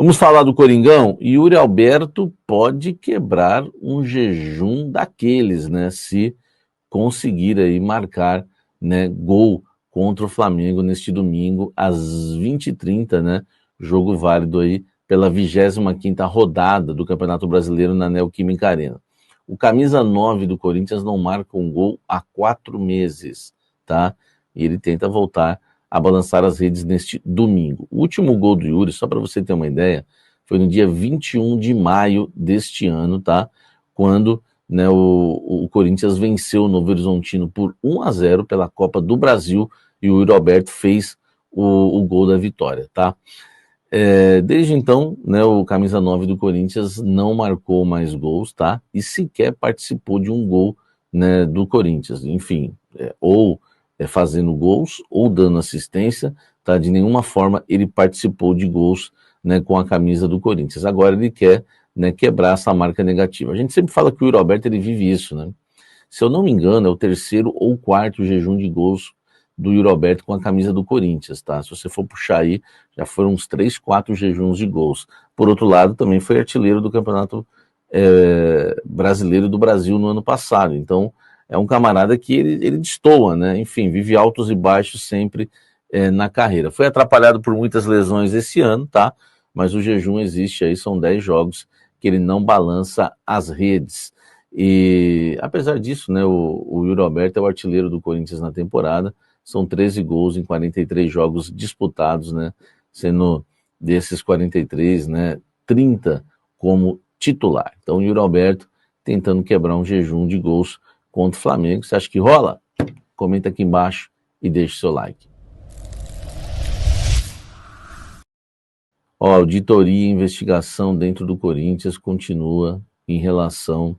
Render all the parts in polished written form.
Vamos falar do Coringão? Yuri Alberto pode quebrar um jejum daqueles, né? Se conseguir aí marcar, né, gol contra o Flamengo neste domingo às 20h30, né? Jogo válido aí pela 25ª rodada do Campeonato Brasileiro na Neoquímica Arena. O camisa 9 do Corinthians não marca um gol há 4 meses, tá? E ele tenta voltar a balançar as redes neste domingo. O último gol do Yuri, só para você ter uma ideia, foi no dia 21 de maio deste ano, tá? Quando, né, o Corinthians venceu o Novo Horizontino por 1-0 pela Copa do Brasil e o Yuri Alberto fez o gol da vitória, tá? Desde então, né, o camisa 9 do Corinthians não marcou mais gols, tá? E sequer participou de um gol, né, do Corinthians. Enfim, ou fazendo gols ou dando assistência, tá? De nenhuma forma ele participou de gols, né, com a camisa do Corinthians. Agora ele quer, né, quebrar essa marca negativa. A gente sempre fala que o Yuri Alberto ele vive isso, né? Se eu não me engano, é o 3º ou 4º jejum de gols do Yuri Alberto com a camisa do Corinthians, tá? Se você for puxar aí, já foram uns 3, 4 jejuns de gols. Por outro lado, também foi artilheiro do Campeonato Brasileiro do Brasil no ano passado. Então, é um camarada que ele destoa, né? Enfim, vive altos e baixos sempre na carreira. Foi atrapalhado por muitas lesões esse ano, tá? Mas o jejum existe aí, são 10 jogos que ele não balança as redes. E, apesar disso, né, o Yuri Alberto é o artilheiro do Corinthians na temporada. São 13 gols em 43 jogos disputados, né? Sendo desses 43, né, 30 como titular. Então, o Yuri Alberto tentando quebrar um jejum de gols contra o Flamengo. Você acha que rola? Comenta aqui embaixo e deixe seu like. Ó, auditoria e investigação dentro do Corinthians continua em relação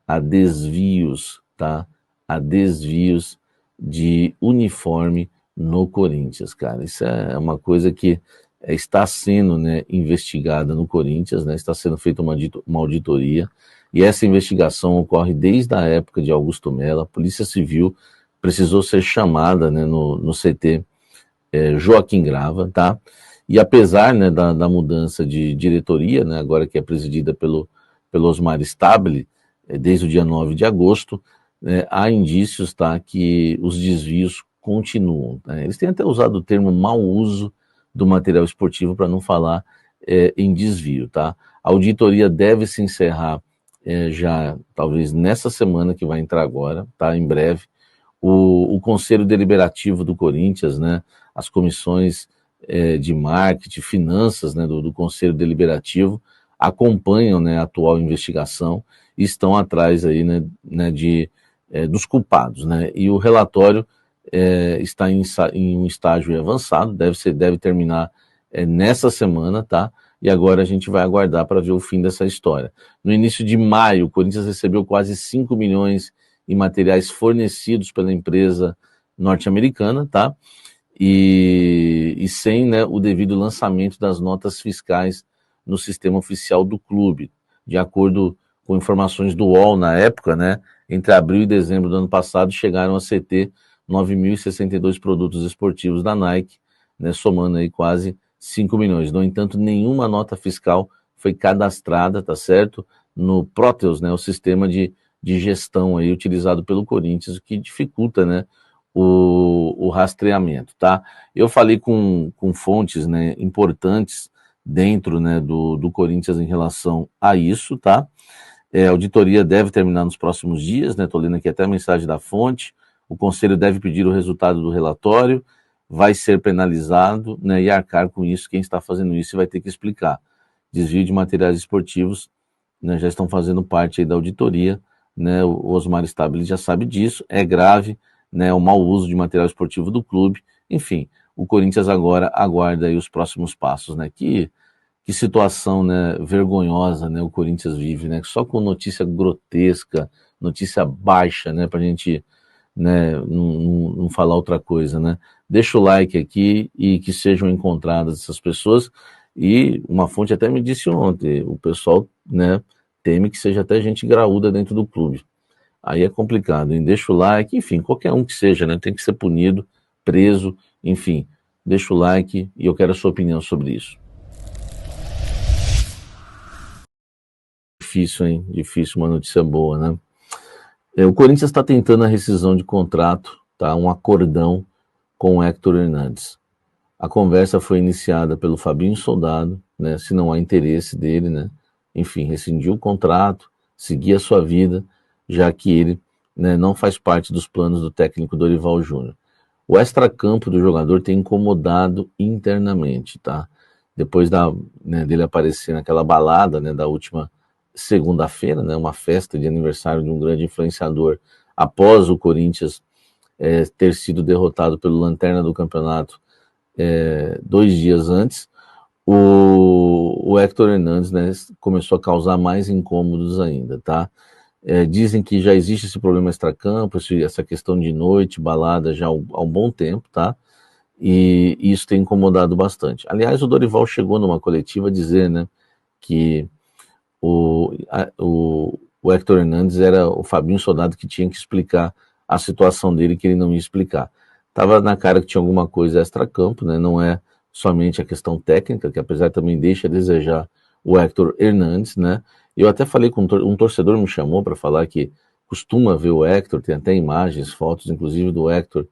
a desvios, tá? A desvios de uniforme no Corinthians, cara. Isso é uma coisa que está sendo, né, investigada no Corinthians, né? Está sendo feita uma auditoria, e essa investigação ocorre desde a época de Augusto Melo. A Polícia Civil precisou ser chamada, né, no CT Joaquim Grava, tá? E apesar, né, da mudança de diretoria, né, agora que é presidida pelo Osmar Stabile, desde o dia 9 de agosto, há indícios, tá, que os desvios continuam. Né? Eles têm até usado o termo mau uso do material esportivo para não falar em desvio. Tá? A auditoria deve se encerrar já, talvez, nessa semana que vai entrar agora, tá? Em breve. O Conselho Deliberativo do Corinthians, né, as comissões de marketing, finanças, né, do Conselho Deliberativo, acompanham, né, a atual investigação e estão atrás aí, né, dos culpados, né? E o relatório está em um estágio avançado, deve terminar nessa semana, tá? E agora a gente vai aguardar para ver o fim dessa história. No início de maio, o Corinthians recebeu quase 5 milhões em materiais fornecidos pela empresa norte-americana, tá? E sem, né, o devido lançamento das notas fiscais no sistema oficial do clube. De acordo com informações do UOL na época, né, entre abril e dezembro do ano passado, chegaram a CT 9.062 produtos esportivos da Nike, né, somando aí quase 5 milhões. No entanto, nenhuma nota fiscal foi cadastrada, tá certo? No Proteus, né, o sistema de gestão aí utilizado pelo Corinthians, o que dificulta, né, o rastreamento, tá? Eu falei com fontes, né, importantes dentro, né, do Corinthians em relação a isso, tá? A auditoria deve terminar nos próximos dias, né? Tô lendo aqui até a mensagem da fonte. O conselho deve pedir o resultado do relatório, vai ser penalizado, né, e arcar com isso quem está fazendo isso e vai ter que explicar. Desvio de materiais esportivos, né, já estão fazendo parte aí da auditoria, né? O Osmar Stabile já sabe disso, é grave, né, o mau uso de material esportivo do clube. Enfim, o Corinthians agora aguarda aí os próximos passos, né? Que situação, né, vergonhosa, né, o Corinthians vive, né? Só com notícia grotesca, notícia baixa, né, pra gente, né, não falar outra coisa, né? Deixa o like aqui e que sejam encontradas essas pessoas. E uma fonte até me disse ontem, o pessoal, né, teme que seja até gente graúda dentro do clube. Aí é complicado, hein? Deixa o like, enfim, qualquer um que seja, né, tem que ser punido, preso, enfim. Deixa o like e eu quero a sua opinião sobre isso. difícil, hein? Difícil uma notícia boa, né? O Corinthians está tentando a rescisão de contrato, tá? Um acordão com o Héctor Hernandes. A conversa foi iniciada pelo Fabinho Soldado, né? Se não há interesse dele, né? Enfim, rescindiu o contrato, seguir a sua vida, já que ele, né, não faz parte dos planos do técnico Dorival Júnior. O extracampo do jogador tem incomodado internamente, tá? Depois dele aparecer naquela balada, né, da última segunda-feira, né, uma festa de aniversário de um grande influenciador, após o Corinthians ter sido derrotado pelo Lanterna do campeonato 2 dias antes, o Héctor Hernandes, né, começou a causar mais incômodos ainda, tá? Dizem que já existe esse problema extracampo, essa questão de noite, balada já há um bom tempo, tá? E isso tem incomodado bastante. Aliás, o Dorival chegou numa coletiva a dizer, né, que o Héctor Hernandes era o Fabinho Soldado que tinha que explicar a situação dele, que ele não ia explicar. Tava na cara que tinha alguma coisa extra-campo, né? Não é somente a questão técnica, que apesar também deixa a desejar o Héctor Hernandes, né? Eu até falei com um torcedor me chamou para falar que costuma ver o Héctor, tem até imagens, fotos, inclusive do Héctor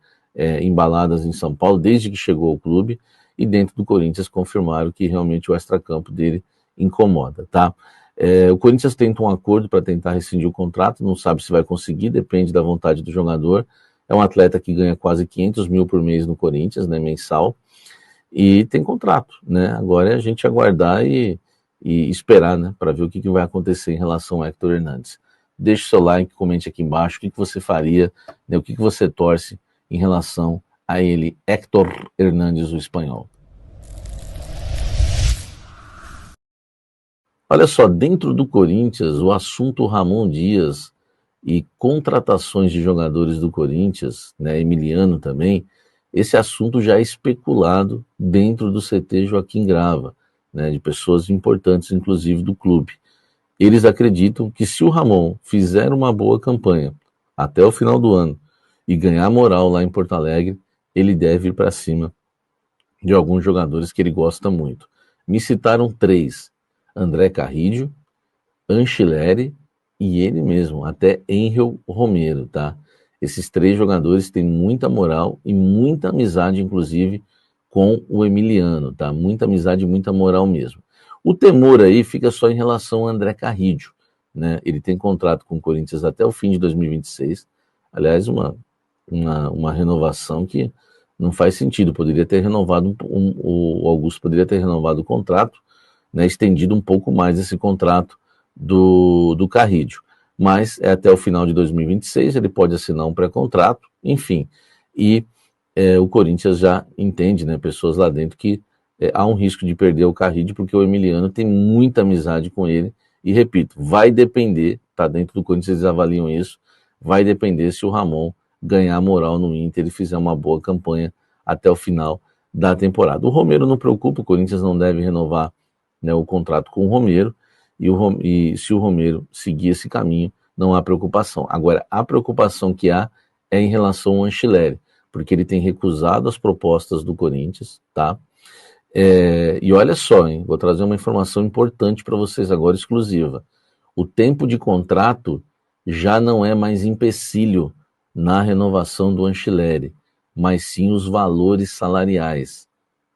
embaladas em São Paulo, desde que chegou ao clube, e dentro do Corinthians confirmaram que realmente o extra-campo dele incomoda, tá? O Corinthians tenta um acordo para tentar rescindir o contrato, não sabe se vai conseguir, depende da vontade do jogador. É um atleta que ganha quase 500 mil por mês no Corinthians, né, mensal, e tem contrato, né? Agora é a gente aguardar e esperar, né, para ver o que vai acontecer em relação ao Héctor Hernandes. Deixe o seu like, comente aqui embaixo o que você faria, né, o que você torce em relação a ele, Héctor Hernandes, o espanhol. Olha só, dentro do Corinthians, o assunto Ramon Dias e contratações de jogadores do Corinthians, né, Emiliano também, esse assunto já é especulado dentro do CT Joaquim Grava, né, de pessoas importantes, inclusive do clube. Eles acreditam que se o Ramon fizer uma boa campanha até o final do ano e ganhar moral lá em Porto Alegre, ele deve ir para cima de alguns jogadores que ele gosta muito. Me citaram 3, André Carrillo, Anchileri e ele mesmo, até Angel Romero, tá? Esses 3 jogadores têm muita moral e muita amizade, inclusive, com o Emiliano, tá? Muita amizade e muita moral mesmo. O temor aí fica só em relação ao André Carrillo, né? Ele tem contrato com o Corinthians até o fim de 2026. Aliás, uma renovação que não faz sentido. Poderia ter renovado, o Augusto poderia ter renovado o contrato, né? Estendido um pouco mais esse contrato do Carrillo, mas é até o final de 2026, ele pode assinar um pré-contrato, enfim, e o Corinthians já entende, né, pessoas lá dentro, que há um risco de perder o Carrillo, porque o Emiliano tem muita amizade com ele, e repito, vai depender, tá dentro do Corinthians, eles avaliam isso, vai depender se o Ramon ganhar moral no Inter e fizer uma boa campanha até o final da temporada. O Romero não preocupa, o Corinthians não deve renovar, né, o contrato com o Romero, e se o Romero seguir esse caminho, não há preocupação. Agora, a preocupação que há é em relação ao Anchileri, porque ele tem recusado as propostas do Corinthians, tá? E olha só, hein, vou trazer uma informação importante para vocês agora, exclusiva. O tempo de contrato já não é mais empecilho na renovação do Anchileri, mas sim os valores salariais.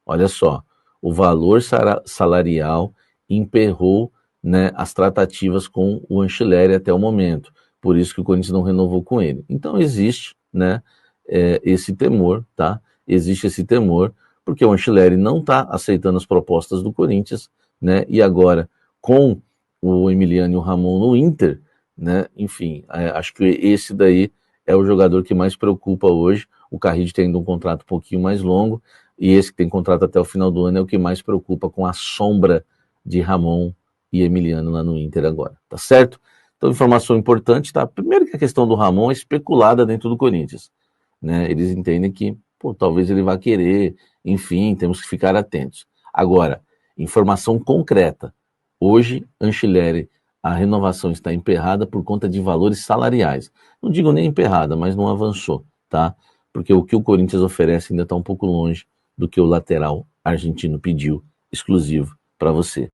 Olha só, o valor salarial emperrou, né, as tratativas com o Anchileri até o momento. Por isso que o Corinthians não renovou com ele. Então existe, né, esse temor, tá? Existe esse temor, porque o Anchileri não está aceitando as propostas do Corinthians, né? E agora, com o Emiliano e o Ramon no Inter, né? Enfim, acho que esse daí é o jogador que mais preocupa hoje. O Carrillo tem ainda um contrato um pouquinho mais longo, e esse que tem contrato até o final do ano é o que mais preocupa, com a sombra de Ramon e Emiliano lá no Inter agora, tá certo? Então, informação importante, tá? Primeiro que a questão do Ramon é especulada dentro do Corinthians, né? Eles entendem que, pô, talvez ele vá querer, enfim, temos que ficar atentos. Agora, informação concreta. Hoje, Anchileri, a renovação está emperrada por conta de valores salariais. Não digo nem emperrada, mas não avançou, tá? Porque o que o Corinthians oferece ainda está um pouco longe do que o lateral argentino pediu, exclusivo para você.